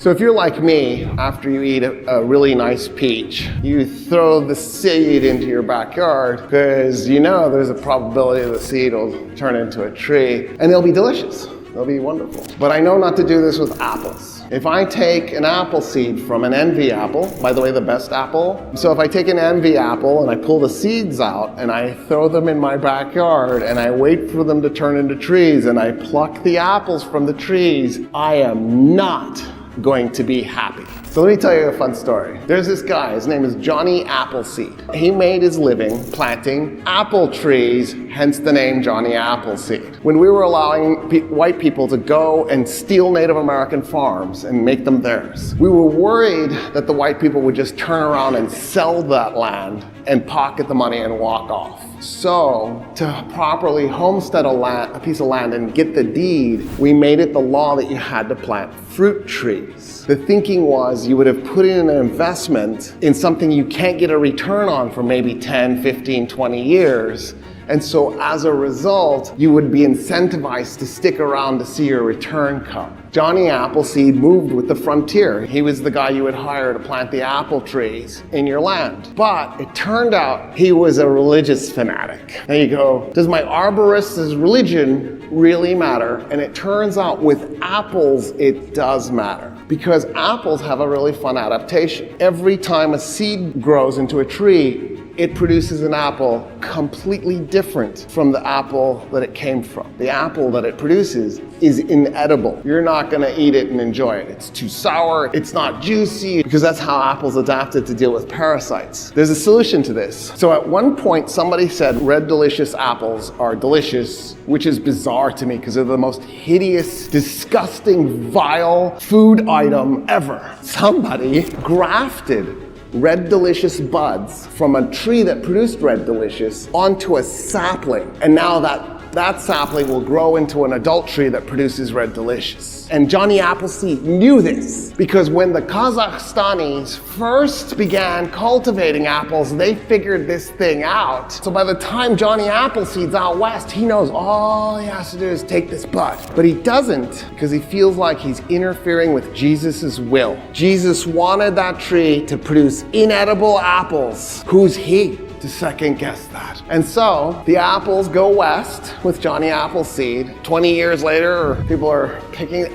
So if you're like me, after you eat a really nice peach, you throw the seed into your backyard because you know there's a probability the seed will turn into a tree and they'll be delicious. They'll be wonderful. But I know not to do this with apples. If I take an apple seed from an envy apple, by the way, the best apple. So if I take an envy apple and I pull the seeds out and I throw them in my backyard and I wait for them to turn into trees and I pluck the apples from the trees, I am not going to be happy. So let me tell you a fun story. There's this guy, his name is Johnny Appleseed. He made his living planting apple trees, hence the name Johnny Appleseed. When we were allowing white people to go and steal Native American farms and make them theirs, we were worried that the white people would just turn around and sell that land and pocket the money and walk off. So, to properly homestead a piece of land and get the deed, we made it the law that you had to plant fruit trees. The thinking was you would have put in an investment in something you can't get a return on for maybe 10, 15, 20 years. And so as a result, you would be incentivized to stick around to see your return come. Johnny Appleseed moved with the frontier. He was the guy you would hire to plant the apple trees in your land. But it turned out he was a religious fanatic. Now you go, does my arborist's religion really matter? And it turns out with apples, it does matter. Because apples have a really fun adaptation. Every time a seed grows into a tree, it produces an apple completely different from the apple that it came from. The apple that it produces is inedible. You're not gonna eat it and enjoy it. It's too sour, it's not juicy, because that's how apples adapted to deal with parasites. There's a solution to this. So at one point, somebody said red delicious apples are delicious, which is bizarre to me because they're the most hideous, disgusting, vile food item ever. Somebody grafted red delicious buds from a tree that produced red delicious onto a sapling. And now that sapling will grow into an adult tree that produces red delicious. And Johnny Appleseed knew this because when the Kazakhstanis first began cultivating apples, they figured this thing out. So by the time Johnny Appleseed's out west, he knows all he has to do is take this bud. But he doesn't because he feels like he's interfering with Jesus's will. Jesus wanted that tree to produce inedible apples. Who's he to second guess that? And so the apples go west with Johnny Appleseed. 20 years later, people are picking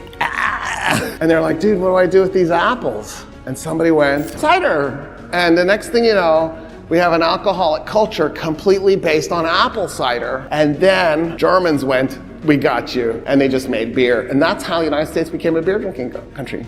and they're like, dude, what do I do with these apples? And somebody went, cider. And the next thing you know, we have an alcoholic culture completely based on apple cider. And then Germans went, we got you. And they just made beer. And that's how the United States became a beer drinking country.